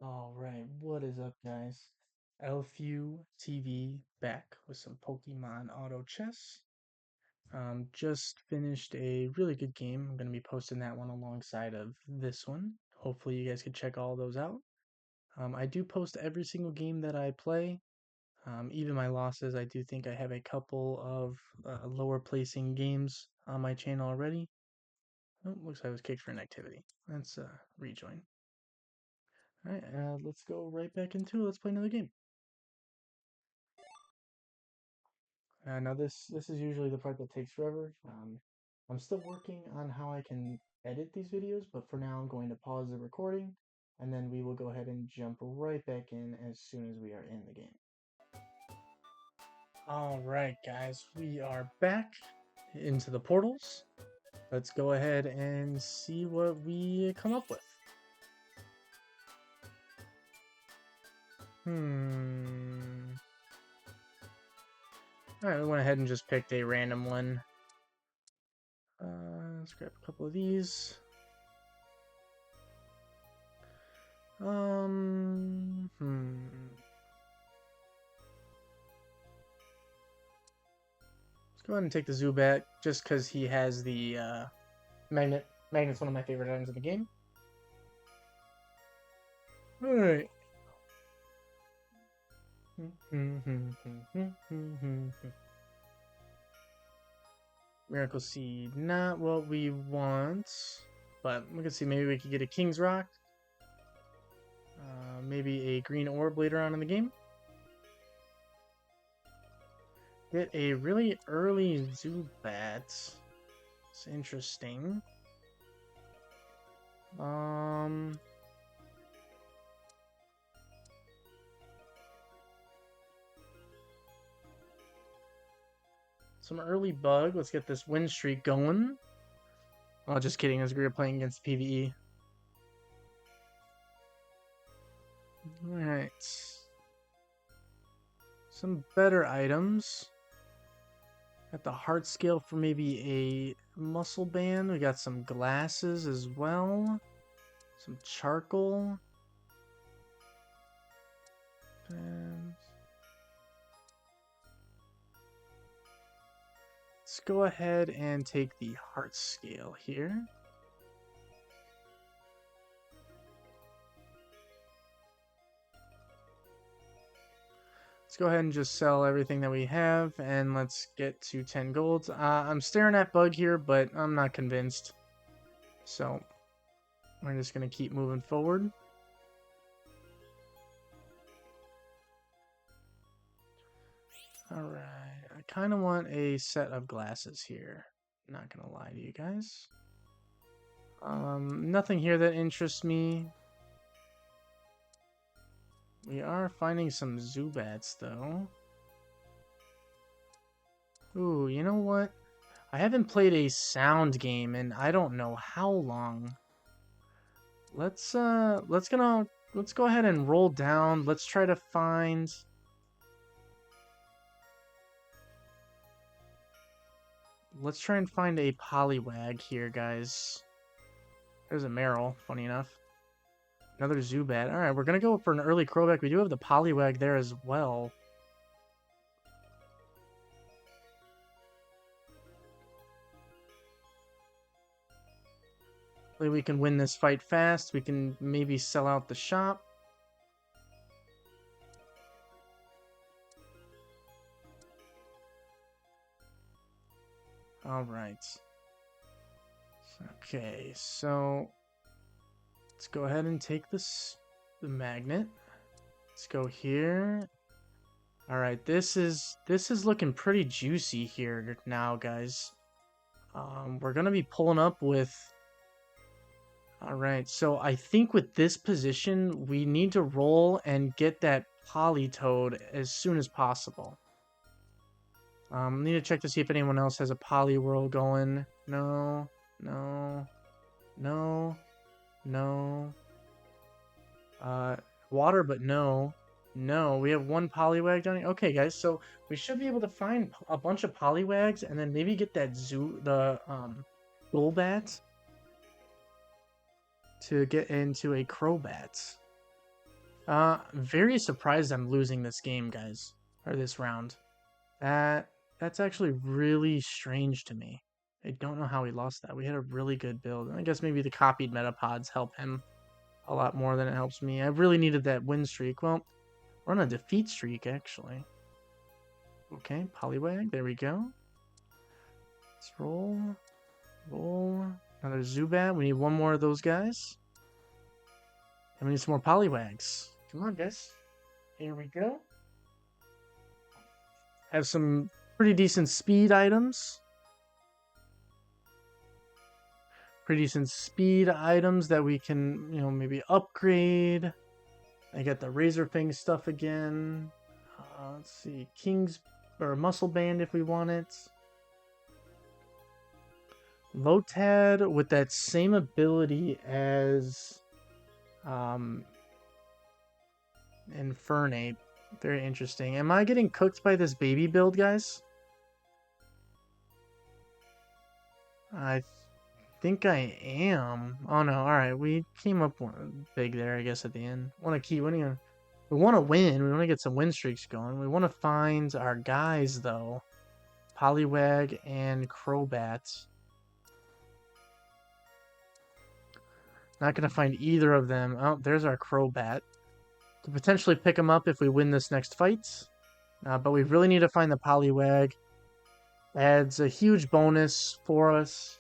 Alright, what is up, guys? LFU TV back with some Pokemon Auto Chess. Just finished a really good game. I'm going to be posting that one alongside of this one. Hopefully, you guys can check all those out. I do post every single game that I play, even my losses. I do think I have a couple of lower placing games on my channel already. Oh, looks like I was kicked for an activity. Let's rejoin. Alright, let's go right back into it. Let's play another game. Now this is usually the part that takes forever. I'm still working on how I can edit these videos, but for now I'm going to pause the recording, and then we will go ahead and jump right back in as soon as we are in the game. Alright guys, we are back into the portals. Let's go ahead and see what we come up with. Alright, we went ahead and just picked a random one. Let's grab a couple of these. Let's go ahead and take the Zubat just because he has the magnet. Magnet's one of my favorite items in the game. Alright. Miracle Seed, not what we want. But we can see maybe we could get a King's Rock. Maybe a green orb later on in the game. Get a really early Zubat. It's interesting. Some early bug. Let's get this win streak going. Oh, just kidding. As we were playing against PvE. Alright. Some better items. Got the heart scale for maybe a muscle band. We got some glasses as well. Some charcoal. And let's go ahead and take the heart scale here. Let's go ahead and just sell everything that we have, and let's get to 10 golds. I'm staring at bug here, but I'm not convinced. So we're just going to keep moving forward. Alright, I kind of want a set of glasses here. Not going to lie to you guys. Nothing here that interests me. We are finding some Zubats, though. Ooh, you know what? I haven't played a sound game in I don't know how long. Let's go ahead and roll down. Let's try to find Let's try and find a Poliwag here, guys. There's a Meryl, funny enough. Another Zubat. Alright, we're gonna go for an early Crobat. We do have the Poliwag there as well. Hopefully we can win this fight fast. We can maybe sell out the shop. Alright. Okay, so let's go ahead and take the magnet. Let's go here. Alright, this is looking pretty juicy here now, guys. We're gonna be pulling up with... Alright, so I think with this position, we need to roll and get that Politoed as soon as possible. Need to check to see if anyone else has a Poliwhirl going. No, no, no, no. Water, but no. No, we have one Poliwag down here. Okay, guys, so we should be able to find a bunch of Poliwags and then maybe get that Golbat to get into a Crobat. Very surprised I'm losing this game, guys, or this round. That's actually really strange to me. I don't know how he lost that. We had a really good build. I guess maybe the copied metapods help him a lot more than it helps me. I really needed that win streak. Well, we're on a defeat streak, actually. Okay, Poliwag, there we go. Let's roll. Roll. Another Zubat. We need one more of those guys. And we need some more Poliwags. Come on, guys. Here we go. Have some pretty decent speed items. Pretty decent speed items that we can, maybe upgrade. I got the Razorfang stuff again. Let's see. King's or Muscle Band if we want it. Lotad with that same ability as Infernape. Very interesting. Am I getting cooked by this baby build, guys? I think I am. Oh no, alright. We came up big there, I guess, at the end. We want to win. We want to get some win streaks going. We want to find our guys, though. Poliwag and Crobat. Not going to find either of them. Oh, there's our Crobat. Could potentially pick him up if we win this next fight. But we really need to find the Poliwag. Adds a huge bonus for us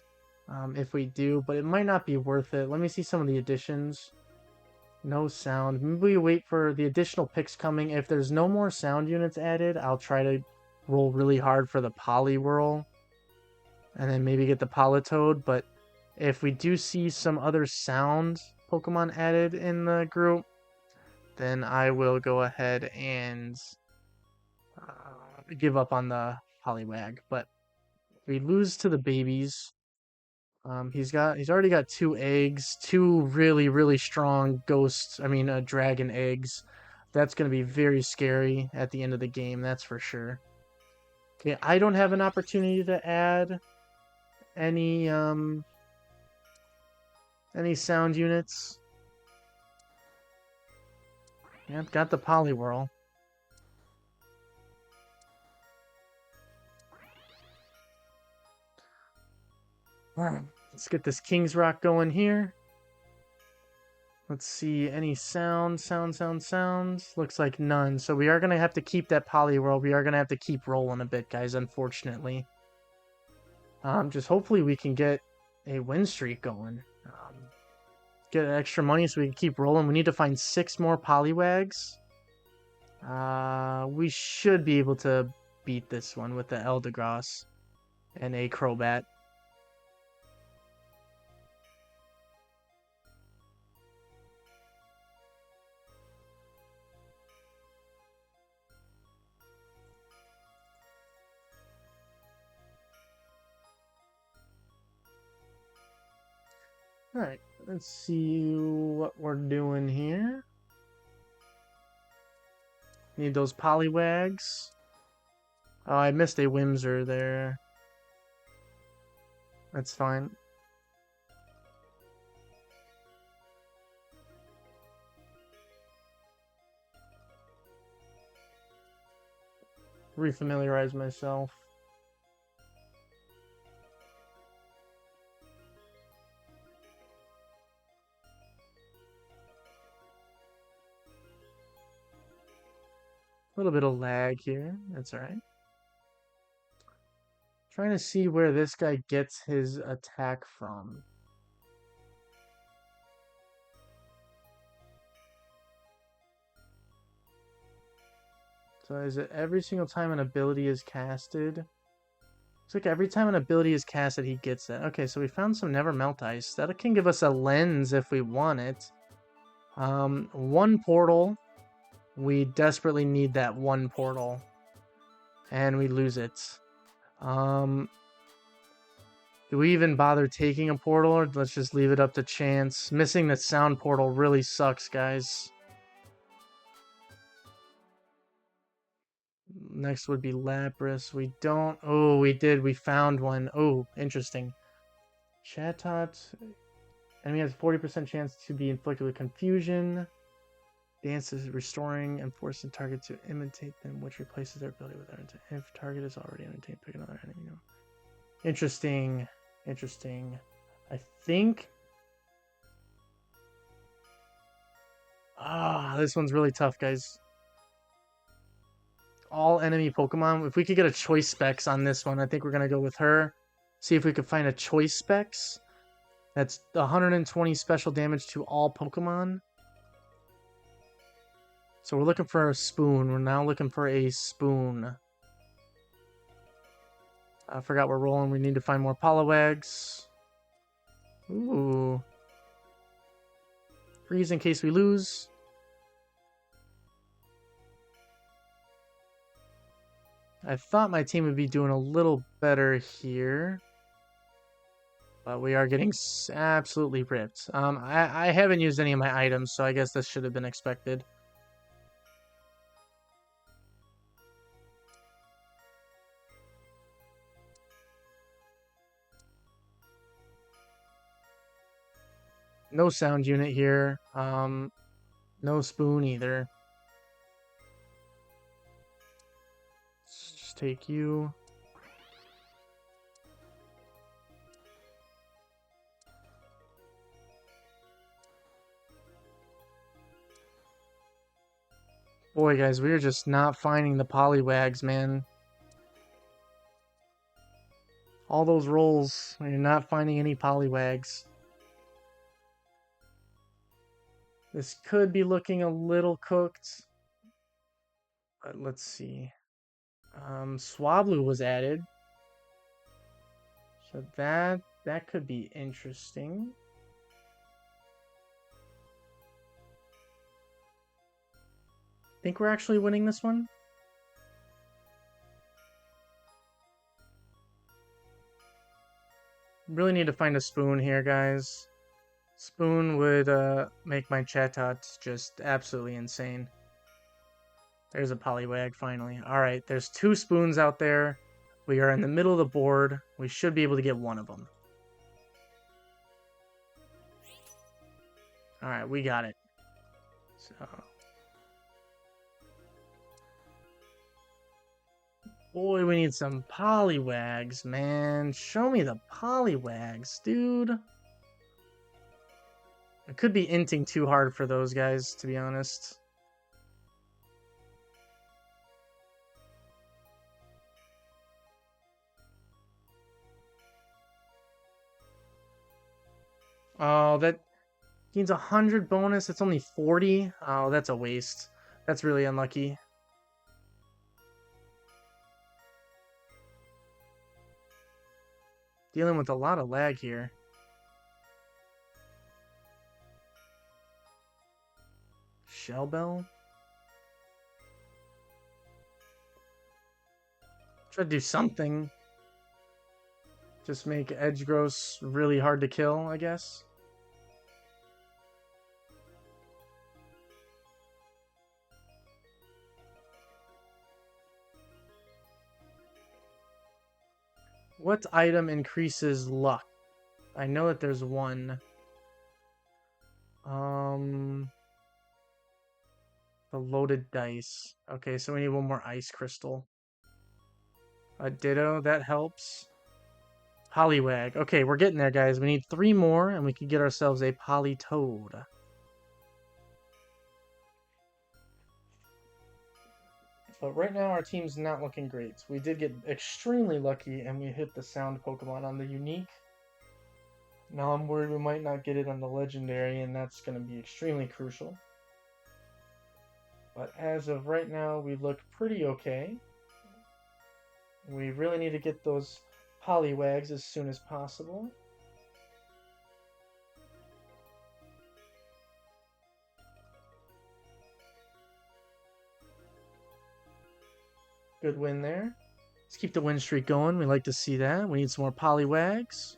if we do, but it might not be worth it. Let me see some of the additions. No sound. Maybe we wait for the additional picks coming. If there's no more sound units added, I'll try to roll really hard for the Poliwhirl. And then maybe get the Politoed, but if we do see some other sound Pokemon added in the group, then I will go ahead and give up on the Poliwag. But if we lose to the babies, he's already got 2 eggs, 2 really, really strong dragon eggs. That's going to be very scary at the end of the game, that's for sure. Okay, I don't have an opportunity to add any sound units. Yeah, I've got the Poliwhirl. Alright, let's get this King's Rock going here. Let's see, any sounds? Looks like none. So we are going to have to keep that Poliwhirl. We are going to have to keep rolling a bit, guys, unfortunately. Just hopefully we can get a win streak going. Get extra money so we can keep rolling. We need to find 6 more Poliwags. We should be able to beat this one with the Eldegoss and a Crobat. Alright, let's see what we're doing here. Need those Poliwags. Oh, I missed a Whimsor there. That's fine. Refamiliarize myself. A little bit of lag here. That's alright. Trying to see where this guy gets his attack from. So is it every single time an ability is casted? It's like every time an ability is casted, he gets that. Okay, so we found some Never Melt Ice. That can give us a lens if we want it. 1 portal. We desperately need that 1 portal. And we lose it. Do we even bother taking a portal, or let's just leave it up to chance? Missing the sound portal really sucks, guys. Next would be Lapras. We don't... Oh, we did. We found one. Oh, interesting. Chatot. Enemy has 40% chance to be inflicted with confusion. Dance is restoring and forcing target to imitate them, which replaces their ability with their intent. If target is already imitated, pick another enemy. Interesting. Interesting. I think. This one's really tough, guys. All enemy Pokemon. If we could get a choice specs on this one, I think we're gonna go with her. See if we could find a choice specs. That's 120 special damage to all Pokemon. So we're looking for a spoon. We're now looking for a spoon. I forgot we're rolling. We need to find more Poliwags. Ooh. Freeze in case we lose. I thought my team would be doing a little better here. But we are getting absolutely ripped. I haven't used any of my items, so I guess this should have been expected. No sound unit here. No spoon either. Let's just take you. Boy, guys, we are just not finding the Poliwags, man. All those rolls, we're not finding any Poliwags. This could be looking a little cooked. But let's see. Swablu was added. So that could be interesting. Think we're actually winning this one? Really need to find a spoon here, guys. Spoon would make my Chatot just absolutely insane. There's a Poliwag, finally. Alright, there's 2 spoons out there. We are in the middle of the board. We should be able to get one of them. Alright, we got it. So... Boy, we need some Poliwags, man. Show me the Poliwags, dude. I could be inting too hard for those guys, to be honest. Oh, that gains 100 bonus. It's only 40. Oh, that's a waste. That's really unlucky. Dealing with a lot of lag here. Shell Bell? Try to do something. Just make Edgegross really hard to kill, I guess. What item increases luck? I know that there's one. The loaded dice. Okay, so we need one more ice crystal. A Ditto, that helps. Poliwag. Okay, we're getting there, guys. We need 3 more, and we can get ourselves a Politoad. But right now, our team's not looking great. We did get extremely lucky, and we hit the sound Pokemon on the unique. Now I'm worried we might not get it on the legendary, and that's going to be extremely crucial. But as of right now, we look pretty okay. We really need to get those Poliwags as soon as possible. Good win there. Let's keep the win streak going. We like to see that. We need some more Poliwags.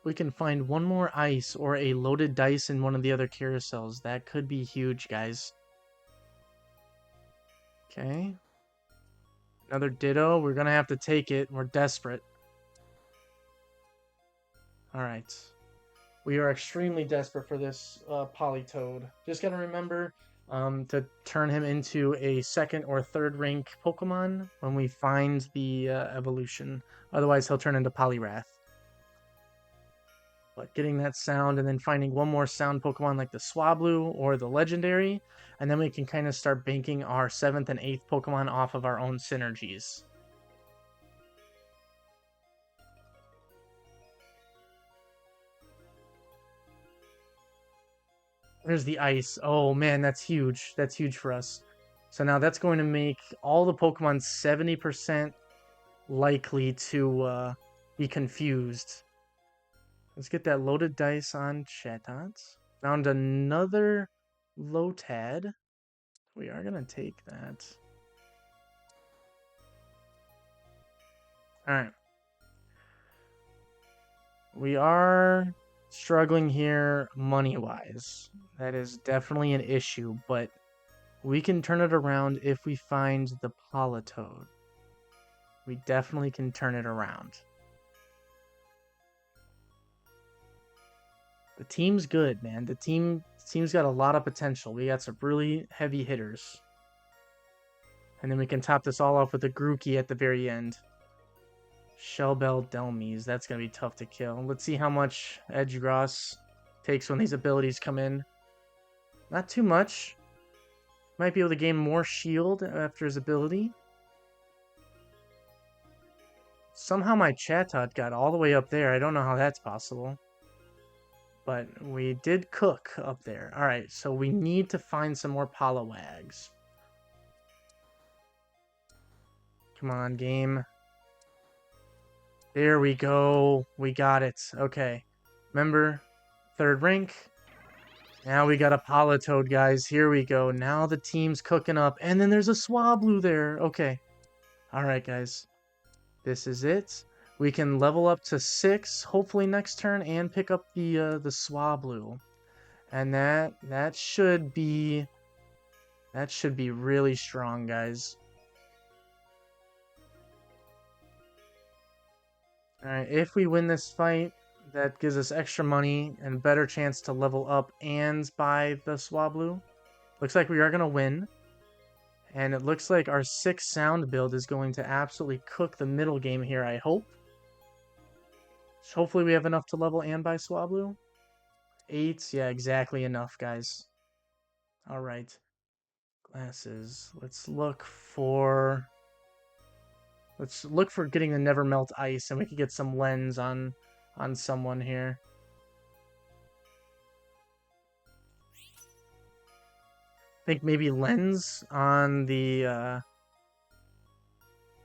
We can find one more ice or a loaded dice in one of the other carousels. That could be huge, guys. Okay. Another Ditto. We're going to have to take it. We're desperate. Alright. We are extremely desperate for this Politoed. Just gotta remember to turn him into a second or third rank Pokemon when we find the evolution. Otherwise, he'll turn into Poliwrath. But getting that sound and then finding one more sound Pokemon like the Swablu or the Legendary, and then we can kind of start banking our 7th and 8th Pokemon off of our own synergies. There's the ice. Oh man, that's huge. That's huge for us. So now that's going to make all the Pokemon 70% likely to be confused. Let's get that loaded dice on Chatot. Found another Lotad. We are going to take that. All right. We are struggling here money-wise. That is definitely an issue, but we can turn it around if we find the Politoed. We definitely can turn it around. The team's good, man. The team's got a lot of potential. We got some really heavy hitters. And then we can top this all off with a Grookey at the very end. Shellbell Delmies. That's going to be tough to kill. Let's see how much Edgegross takes when these abilities come in. Not too much. Might be able to gain more shield after his ability. Somehow my Chatot got all the way up there. I don't know how that's possible. But we did cook up there. Alright, so we need to find some more Poliwags. Come on, game. There we go. We got it. Okay. Remember, third rank. Now we got a Politoed, guys. Here we go. Now the team's cooking up. And then there's a Swablu there. Okay. Alright, guys. This is it. We can level up to 6, hopefully next turn, and pick up the Swablu. And that should be really strong, guys. Alright, if we win this fight, that gives us extra money and better chance to level up and buy the Swablu. Looks like we are going to win. And it looks like our 6 sound build is going to absolutely cook the middle game here, I hope. So hopefully we have enough to level and buy Swablu. 8, yeah, exactly enough, guys. Alright. Glasses. Let's look for getting the Never Melt Ice, and we could get some lens on someone here. I think maybe lens on the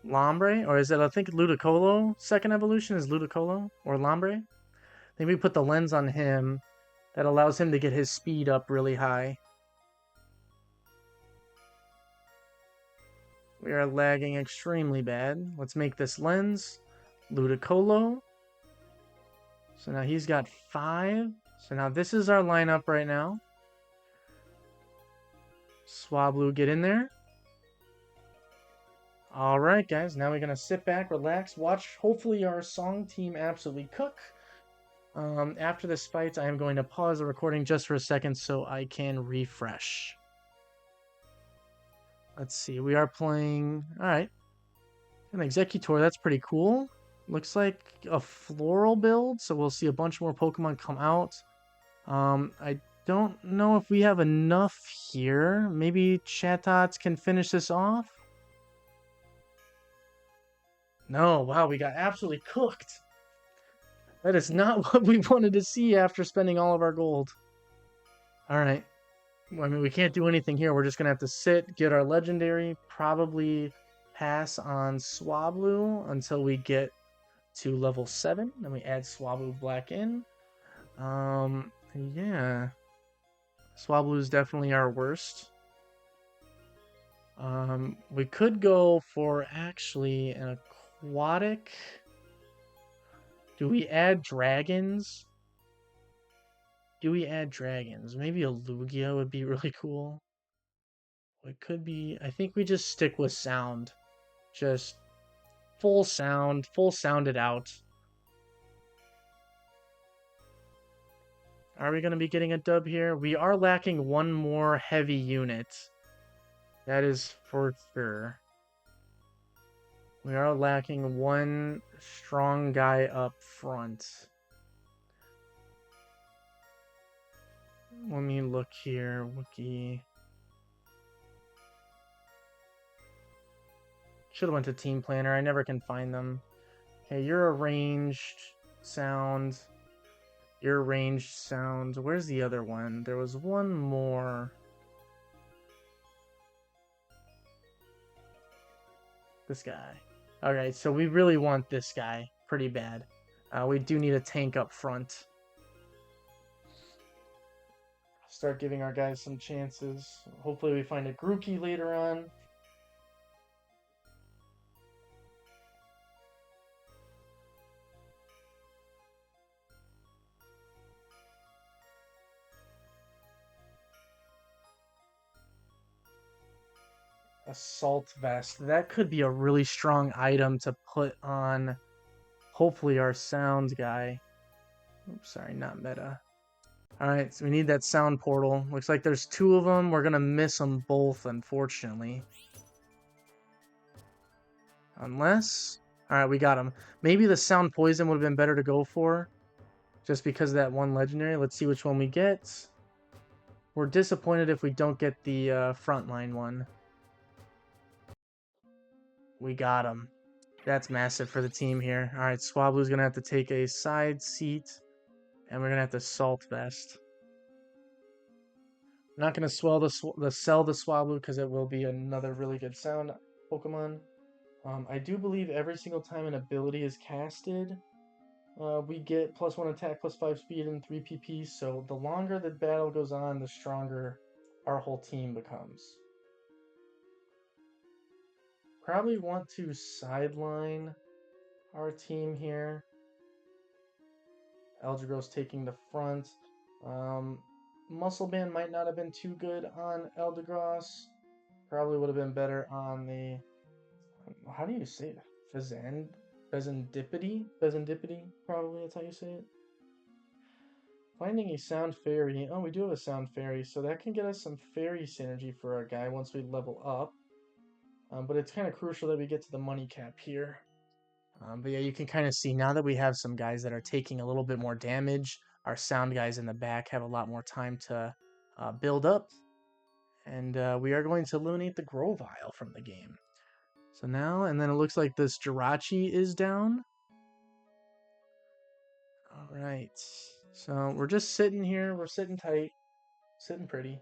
Lombre, or is it? I think Ludicolo. Second evolution is Ludicolo or Lombre. I think we put the lens on him. That allows him to get his speed up really high. We are lagging extremely bad. Let's make this lens. Ludicolo. So now he's got 5. So now this is our lineup right now. Swablu, get in there. Alright, guys. Now we're going to sit back, relax, watch hopefully our song team absolutely cook. After this fight, I am going to pause the recording just for a second so I can refresh. Let's see. We are playing... Alright. An Executor. That's pretty cool. Looks like a floral build, so we'll see a bunch more Pokemon come out. I don't know if we have enough here. Maybe Chatots can finish this off? No, wow, we got absolutely cooked. That is not what we wanted to see after spending all of our gold. Alright. I mean, we can't do anything here. We're just going to have to sit, get our legendary, probably pass on Swablu until we get to level 7. Then we add Swablu Black in. Yeah. Swablu is definitely our worst. We could go for actually an aquatic. Do we add dragons? Maybe a Lugia would be really cool. It could be... I think we just stick with sound. Just full sound it out. Are we going to be getting a dub here? We are lacking one more heavy unit. That is for sure. We are lacking one strong guy up front. Let me look here, Wookie. Should have went to Team Planner. I never can find them. Okay, you're a ranged sound. You're ranged sound. Where's the other one? There was one more. This guy. Alright, so we really want this guy pretty bad. We do need a tank up front. Start giving our guys some chances. Hopefully we find a Grookey later on. Assault vest. That could be a really strong item to put on, hopefully, our sound guy. Oops, sorry, not meta. Alright, so we need that sound portal. Looks like there's two of them. We're gonna miss them both, unfortunately. Unless... Alright, we got him. Maybe the sound poison would have been better to go for. Just because of that one legendary. Let's see which one we get. We're disappointed if we don't get the frontline one. We got him. That's massive for the team here. All right, Swablu's going to have to take a side seat, and we're going to have to Salt Vest. I'm not going to sell the Swablu because it will be another really good sound Pokemon. I do believe every single time an ability is casted, we get +1 attack, +5 speed, and 3 PP. So the longer the battle goes on, the stronger our whole team becomes. Probably want to sideline our team here. Eldegoss taking the front. Muscle Band might not have been too good on Eldegoss. Probably would have been better on the... How do you say it? Bezendipity? Bezendipity, probably that's how you say it. Finding a Sound Fairy. Oh, we do have a Sound Fairy, so that can get us some Fairy synergy for our guy once we level up. But it's kind of crucial that we get to the money cap here. But yeah, you can kind of see now that we have some guys that are taking a little bit more damage, our sound guys in the back have a lot more time to build up. And we are going to eliminate the Grovyle from the game. So now, and then it looks like this Jirachi is down. All right. So we're just sitting here. We're sitting tight. Sitting pretty.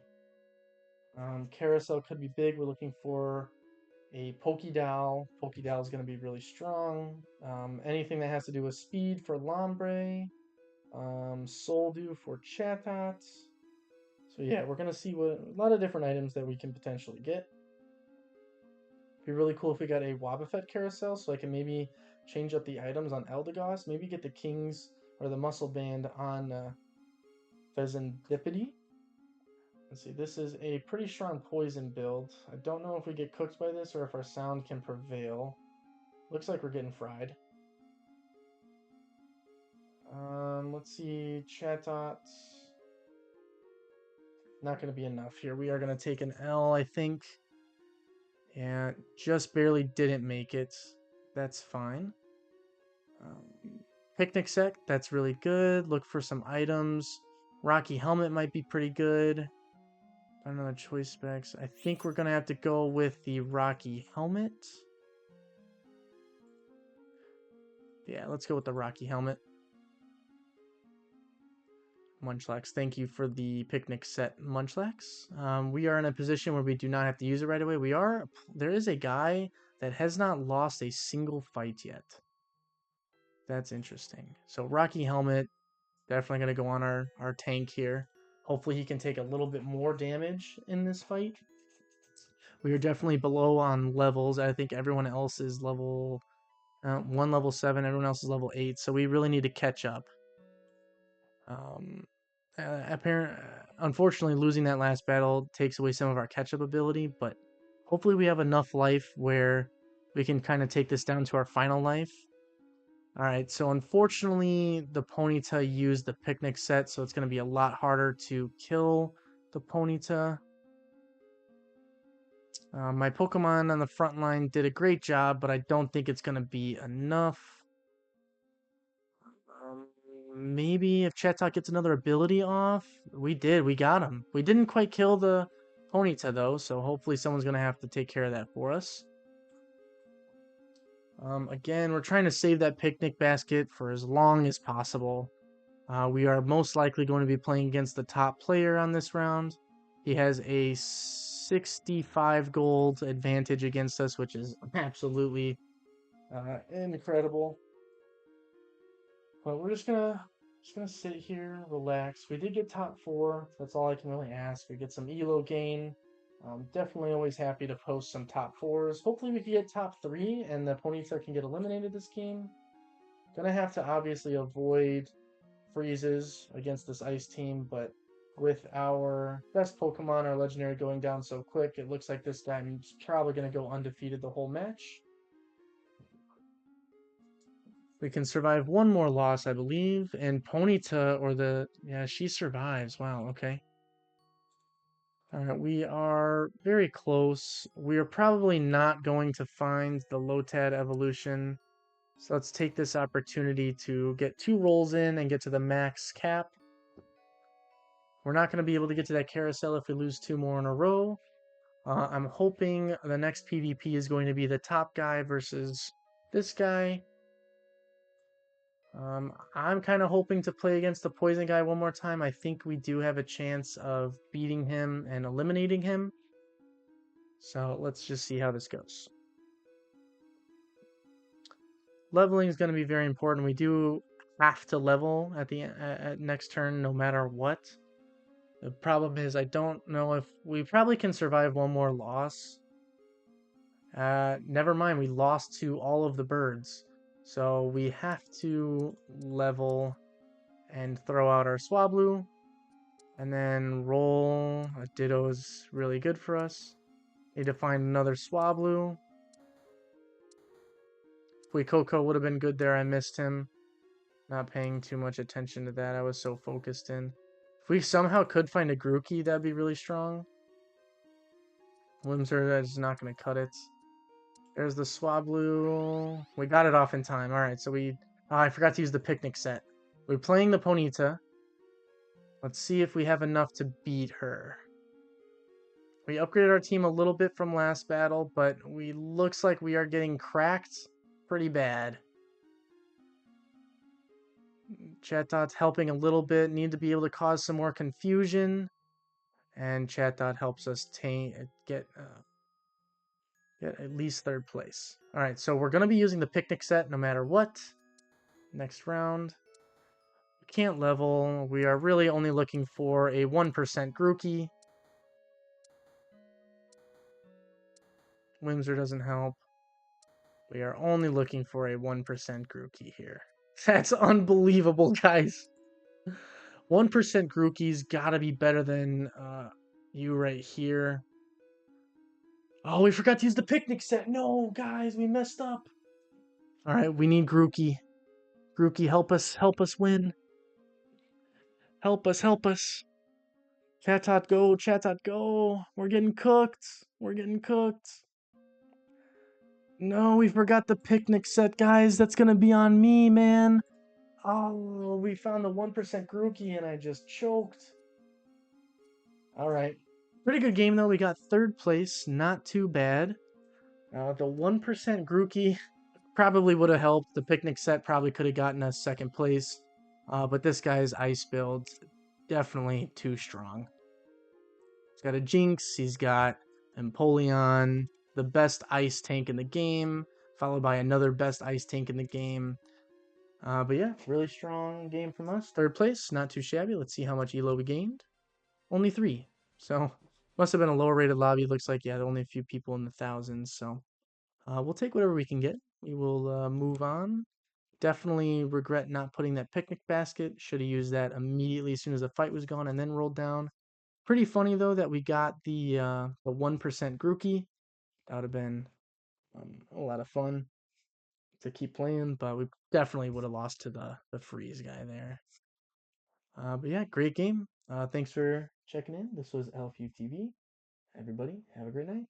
Carousel could be big. We're looking for a Pokédoll. Pokédoll is going to be really strong. Anything that has to do with speed for Lombre. Soldew for Chatot. So yeah, we're going to see a lot of different items that we can potentially get. Be really cool if we got a Wobbuffet carousel, so I can maybe change up the items on Eldegoss. Maybe get the Kings or the Muscle Band on Pheasantipity. Let's see, this is a pretty strong poison build. I don't know if we get cooked by this or if our sound can prevail. Looks like we're getting fried. Let's see, Chatot. Not going to be enough here. We are going to take an L, I think. And just barely didn't make it. That's fine. Picnic set, that's really good. Look for some items. Rocky Helmet might be pretty good. Another choice specs. I think we're going to have to go with the Rocky Helmet. Yeah, let's go with the Rocky Helmet. Munchlax, thank you for the picnic set, Munchlax. We are in a position where we do not have to use it right away. There is a guy that has not lost a single fight yet. That's interesting. So Rocky Helmet, definitely going to go on our tank here. Hopefully he can take a little bit more damage in this fight. We are definitely below on levels. I think everyone else is level... one level 7, everyone else is level 8. So we really need to catch up. Unfortunately, losing that last battle takes away some of our catch-up ability, but hopefully we have enough life where we can kind of take this down to our final life. All right, so unfortunately, the Ponyta used the picnic set, so it's going to be a lot harder to kill the Ponyta. My Pokemon on the front line did a great job, but I don't think it's going to be enough. Um, Maybe if Chatot gets another ability off. We did. We got him. We didn't quite kill the Ponyta, though, so hopefully someone's going to have to take care of that for us. Again, we're trying to save that picnic basket for as long as possible. We are most likely going to be playing against the top player on this round. He has a 65 gold advantage against us, which is absolutely incredible. But we're just gonna sit here, relax. We did get top 4. That's all I can really ask. We get some elo gain. Definitely always happy to post some top 4s. Hopefully we can get top 3 and the Ponyta can get eliminated this game. Gonna have to obviously avoid freezes against this ice team, but with our best Pokemon, our legendary, going down so quick, it looks like this guy's probably going to go undefeated the whole match. We can survive one more loss, I believe, and Ponyta, yeah, she survives. Wow, okay. All right, we are very close. We are probably not going to find the Lotad evolution. So let's take this opportunity to get 2 rolls in and get to the max cap. We're not going to be able to get to that carousel if we lose 2 more in a row. I'm hoping the next PvP is going to be the top guy versus this guy. I'm kind of hoping to play against the poison guy one more time. I think we do have a chance of beating him and eliminating him. So let's just see how this goes. Leveling is going to be very important. We do have to level at next turn no matter what. The problem is I don't know if we probably can survive one more loss. Never mind, we lost to all of the birds. So we have to level and throw out our Swablu. And then roll. A Ditto is really good for us. Need to find another Swablu. Fuecoco would have been good there. I missed him. Not paying too much attention to that. I was so focused in. If we somehow could find a Grookey, that'd be really strong. Whimsir is not going to cut it. There's the Swablu. We got it off in time. All right, so I forgot to use the picnic set. We're playing the Ponyta. Let's see if we have enough to beat her. We upgraded our team a little bit from last battle, but looks like we are getting cracked pretty bad. Chatot's helping a little bit. Need to be able to cause some more confusion. And Chatot helps us get at least 3rd place. All right, so we're going to be using the picnic set no matter what. Next round. We can't level. We are really only looking for a 1% Grookey. Whimsir doesn't help. We are only looking for a 1% Grookey here. That's unbelievable, guys. 1% Grookey's got to be better than you right here. Oh, we forgot to use the picnic set. No, guys, we messed up. All right, we need Grookey. Grookey, help us win. Help us, help us. Chatot, go, Chatot, go. We're getting cooked. We're getting cooked. No, we forgot the picnic set, guys. That's gonna be on me, man. Oh, we found the 1% Grookey and I just choked. All right. Pretty good game, though. We got 3rd place. Not too bad. The 1% Grookey probably would have helped. The picnic set probably could have gotten us 2nd place. But this guy's ice build, definitely too strong. He's got a Jinx. He's got Empoleon, the best ice tank in the game, followed by another best ice tank in the game. But yeah, really strong game from us. 3rd place, not too shabby. Let's see how much elo we gained. Only 3. So must have been a lower rated lobby. Looks like, yeah, only a few people in the thousands. So we'll take whatever we can get. We will move on. Definitely regret not putting that picnic basket. Should have used that immediately as soon as the fight was gone and then rolled down. Pretty funny, though, that we got the 1% Grookey. That would have been a lot of fun. to keep playing, but we definitely would have lost to the freeze guy there. But yeah, great game. Thanks for checking in. This was LFU TV. Everybody, have a great night.